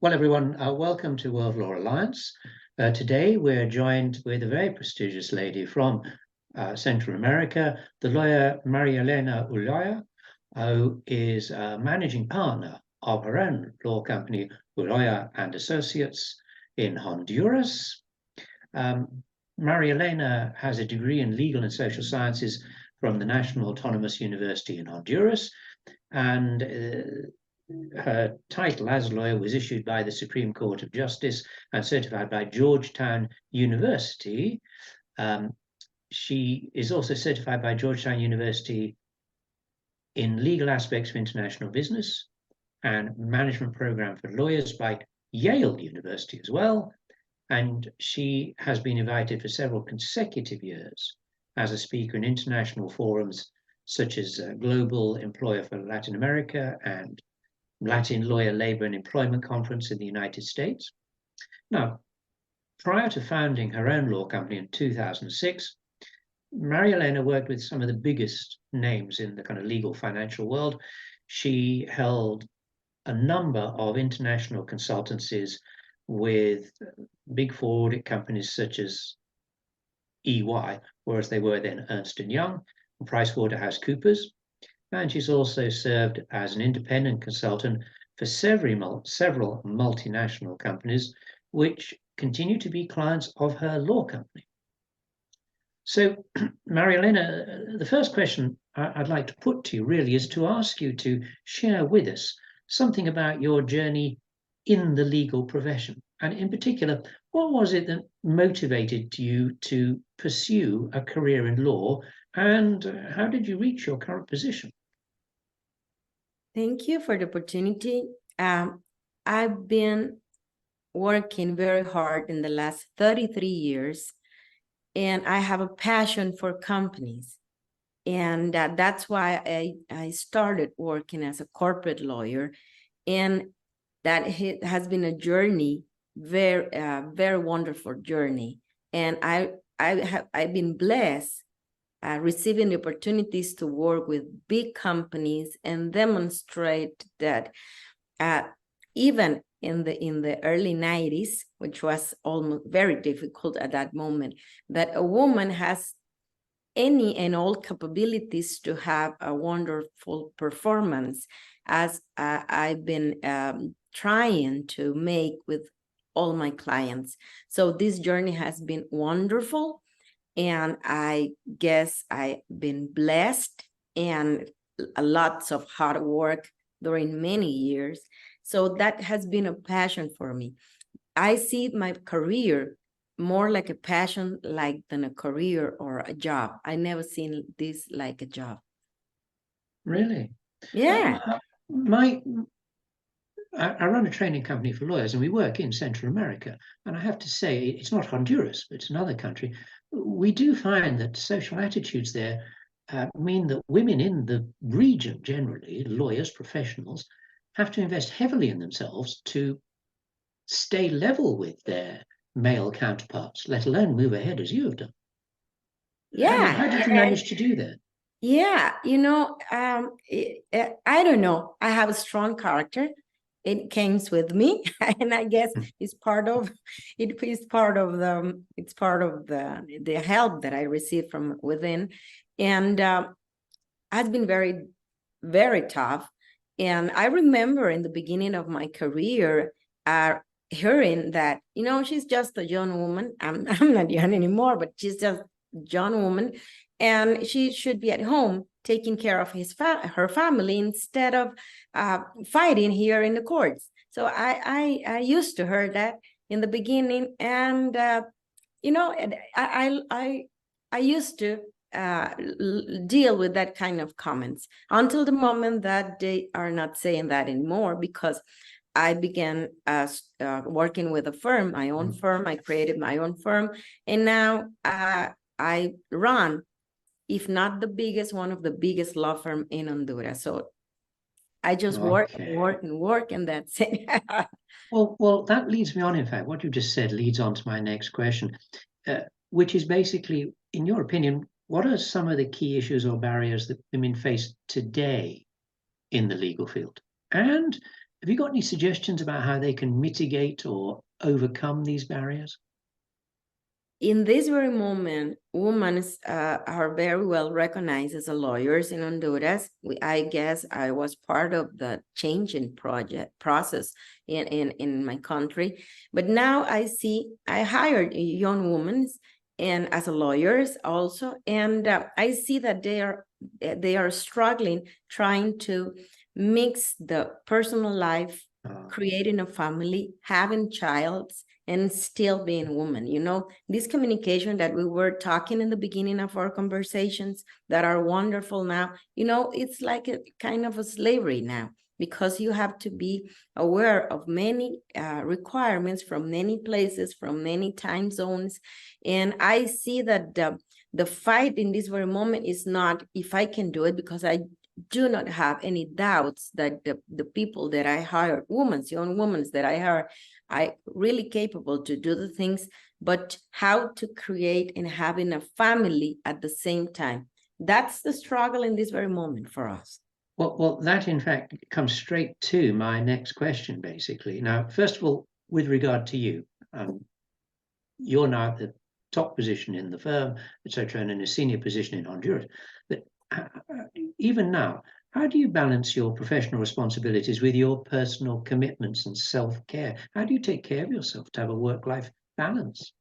Well, everyone, welcome to World Law Alliance. Today, we're joined with a very prestigious lady from Central America, the lawyer Marielena Ulloa, who is a managing partner of her own law company, Ulloa and Associates, in Honduras. Marielena has a degree in legal and social sciences from the National Autonomous University in Honduras, and her title as a lawyer was issued by the Supreme Court of Justice and certified by Georgetown University. She is also certified by Georgetown University in legal aspects of international business and management program for lawyers by Yale University as well. And she has been invited for several consecutive years as a speaker in international forums such as Global Employer for Latin America and Latin Lawyer, Labor and Employment Conference in the United States. Now, prior to founding her own law company in 2006, Marielena worked with some of the biggest names in the kind of legal financial world. She held a number of international consultancies with big four audit companies such as EY, whereas they were then Ernst & Young, and PricewaterhouseCoopers. And she's also served as an independent consultant for several multinational companies, which continue to be clients of her law company. So, Marielena, the first question I'd like to put to you really is to ask you to share with us something about your journey in the legal profession. And in particular, what was it that motivated you to pursue a career in law, and how did you reach your current position? Thank you for the opportunity. I've been working very hard in the last 33 years, and I have a passion for companies. And that's why I started working as a corporate lawyer. And that has been a journey, very wonderful journey. And I've been blessed receiving the opportunities to work with big companies and demonstrate that even in the early 90s, which was almost very difficult at that moment, that a woman has any and all capabilities to have a wonderful performance, as I've been trying to make with all my clients. So this journey has been wonderful. And I guess I've been blessed and lots of hard work during many years. So that has been a passion for me. I see my career more like a passion than a career or a job. I never seen this like a job. Really? Yeah. I run a training company for lawyers, and we work in Central America. And I have to say, it's not Honduras, but it's another country. We do find that social attitudes there mean that women in the region, generally, lawyers, professionals, have to invest heavily in themselves to stay level with their male counterparts, let alone move ahead as you have done. Yeah. How did you manage to do that? Yeah, I don't know. I have a strong character. It comes with me, and I guess it's part of the help that I receive from within, and has been very, very tough. And I remember in the beginning of my career, hearing that she's just a young woman. I'm not young anymore, but she's just a young woman, and she should be at home taking care of her family instead of fighting here in the courts. So I used to hear that in the beginning, and I used to deal with that kind of comments until the moment that they are not saying that anymore, because I began working with a firm, my own firm. I created my own firm, and now I run, if not the biggest, one of the biggest law firm in Honduras. So I just work, and that's it. Well, that leads me on. In fact, what you just said leads on to my next question, which is basically, in your opinion, what are some of the key issues or barriers that women face today in the legal field? And have you got any suggestions about how they can mitigate or overcome these barriers? In this very moment, women are very well recognized as lawyers in Honduras. I guess I was part of the changing process in my country. But now I hired young women and as lawyers also, and I see that they are struggling trying to mix the personal life, creating a family, having child, and still being woman. This communication that we were talking in the beginning of our conversations that are wonderful now, it's like a kind of a slavery now, because you have to be aware of many requirements from many places, from many time zones. And I see that the fight in this very moment is not if I can do it, because I do not have any doubts that the people that I hire, young women that I hire, are really capable to do the things, but how to create and having a family at the same time. That's the struggle in this very moment for us. Well, that in fact comes straight to my next question, basically. Now, first of all, with regard to you, you're now at the top position in the firm, etc., and in a senior position in Honduras. But even now, how do you balance your professional responsibilities with your personal commitments and self-care? How do you take care of yourself to have a work-life balance?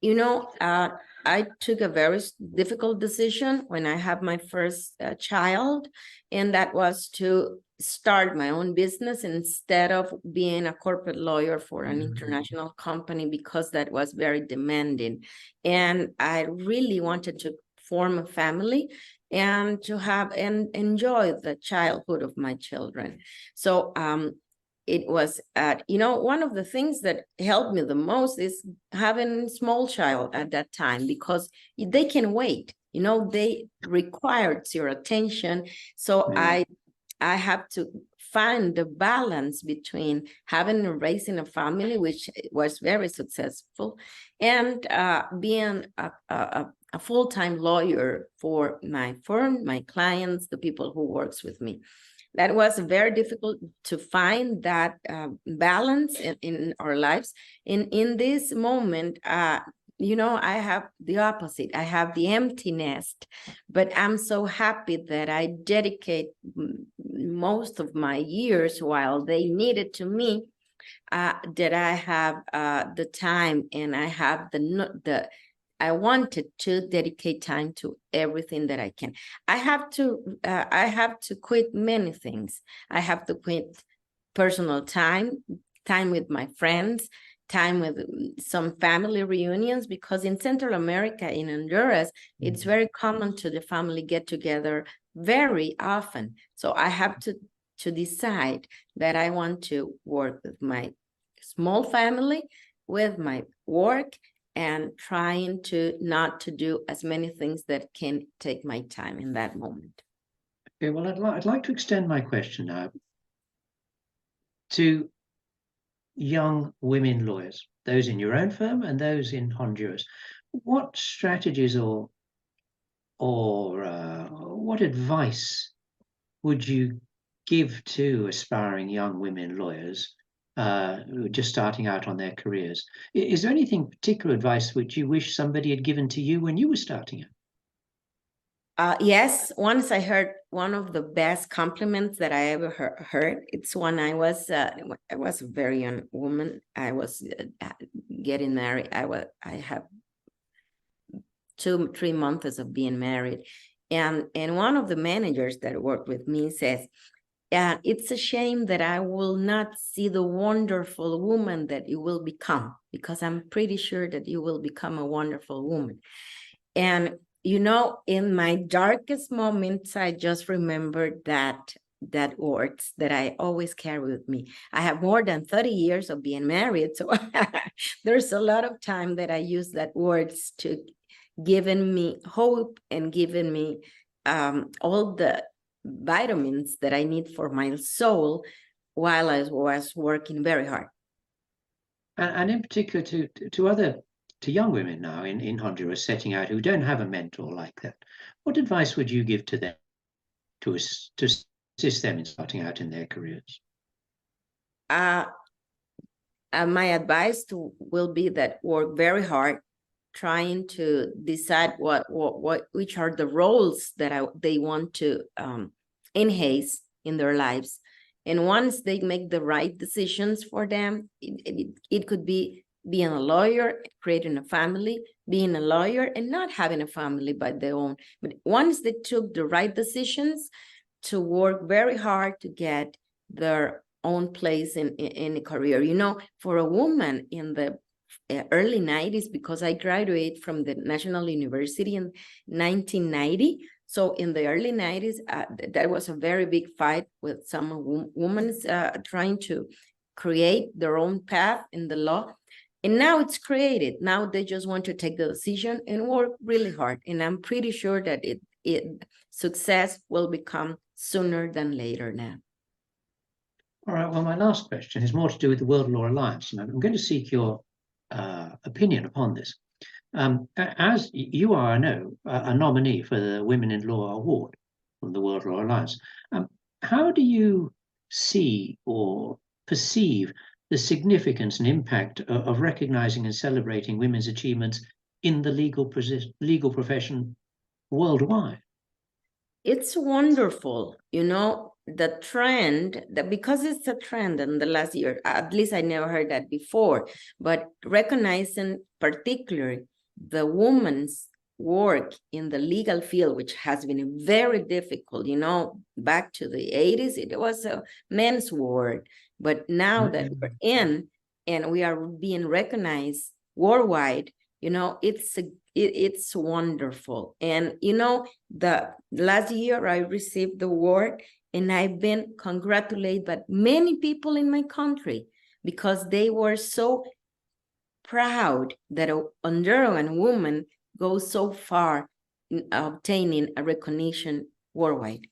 I took a very difficult decision when I had my first child, and that was to start my own business instead of being a corporate lawyer for an international company, because that was very demanding. And I really wanted to form a family and to have and enjoy the childhood of my children. So it was one of the things that helped me the most is having a small child at that time, because they can wait, they required your attention. So I have to find the balance between having and raising a family, which was very successful, and being a full-time lawyer for my firm, my clients, the people who works with me. That was very difficult to find that balance in our lives. In this moment, I have the opposite. I have the empty nest, but I'm so happy that I dedicate most of my years while they needed to me, that I have the time, and I have I wanted to dedicate time to everything that I can. I have to quit many things. I have to quit personal time with my friends, time with some family reunions, because in Central America, in Honduras, it's very common to the family get together very often. So I have to decide that I want to work with my small family, with my work, and trying to not to do as many things that can take my time in that moment. Okay, well, I'd like to extend my question now to young women lawyers, those in your own firm and those in Honduras. What strategies or what advice would you give to aspiring young women lawyers who are just starting out on their careers? Is there anything particular advice which you wish somebody had given to you when you were starting out? Yes, once I heard one of the best compliments that I ever heard. It's when I was a very young woman. I was getting married. I have 2-3 months of being married, and one of the managers that worked with me says, it's a shame that I will not see the wonderful woman that you will become, because I'm pretty sure that you will become a wonderful woman. And, in my darkest moments, I just remembered that words that I always carry with me. I have more than 30 years of being married, so there's a lot of time that I use that words to giving me hope and giving me all the vitamins that I need for my soul while I was working very hard. And in particular to young women now in Honduras setting out who don't have a mentor like that, what advice would you give to them to assist them in starting out in their careers? my advice will be that work very hard, trying to decide which are the roles that they want to enhance in their lives. And once they make the right decisions for them, it could be being a lawyer, creating a family, being a lawyer, and not having a family by their own. But once they took the right decisions, to work very hard to get their own place in a career. You know, for a woman in the early 90s, because I graduated from the National University in 1990. So in the early 90s, that was a very big fight with some women trying to create their own path in the law. And now it's created. Now they just want to take the decision and work really hard. And I'm pretty sure that success will become sooner than later now. All right, well, my last question is more to do with the World Law Alliance, and I'm going to seek your opinion upon this. As you are, I know, a nominee for the Women in Law Award from the World Law Alliance, how do you see or perceive the significance and impact of recognizing and celebrating women's achievements in the legal profession worldwide? It's wonderful, you know, the trend, that because it's a trend in the last year, at least I never heard that before, but recognizing particularly the woman's work in the legal field, which has been very difficult, you know, back to the 80s, it was a men's world, but now that we're in and we are being recognized worldwide, you know, it's wonderful. And, you know, the last year I received the award and I've been congratulated by many people in my country because they were so proud that a Honduran woman goes so far in obtaining a recognition worldwide.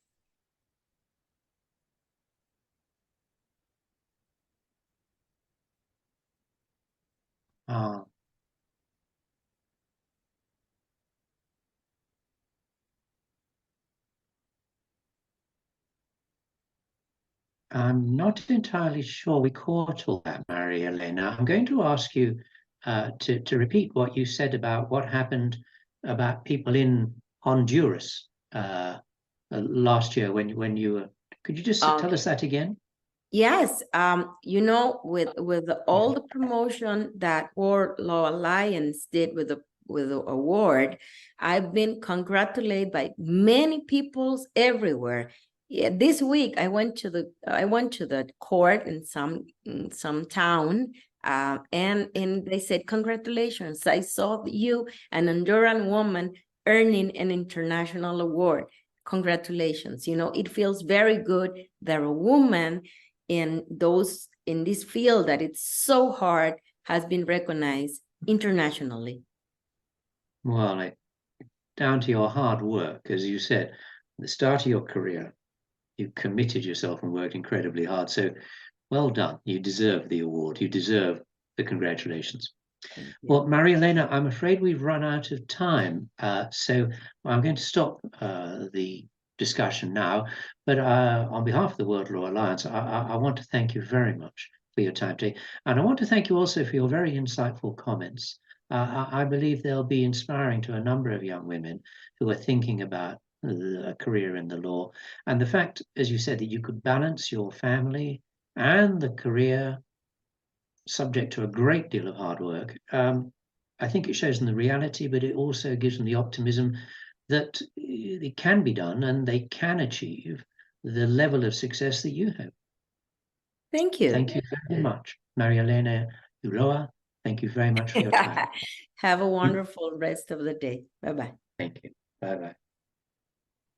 I'm not entirely sure we caught all that, Marielena. I'm going to ask you to repeat what you said about what happened about people in Honduras last year when you were. Could you just tell us that again? Yes, you know, with all the promotion that World Law Alliance did with the award, I've been congratulated by many people everywhere. Yeah, this week I went to the court in some town, and they said, congratulations, I saw you, an Honduran woman, earning an international award. Congratulations. You know, it feels very good that a woman in this field that it's so hard has been recognized internationally. Well, down to your hard work, as you said, at the start of your career, you committed yourself and worked incredibly hard. So well done. You deserve the award. You deserve the congratulations. Well, Marielena, I'm afraid we've run out of time. So I'm going to stop the discussion now. But on behalf of the World Law Alliance, I want to thank you very much for your time today. And I want to thank you also for your very insightful comments. I believe they'll be inspiring to a number of young women who are thinking about a career in the law. And the fact, as you said, that you could balance your family and the career subject to a great deal of hard work, I think it shows them the reality, but it also gives them the optimism that it can be done and they can achieve the level of success that you have. Thank you. Thank you very much. Marielena Ulloa, thank you very much for your time. Have a wonderful rest of the day. Bye-bye. Thank you. Bye-bye.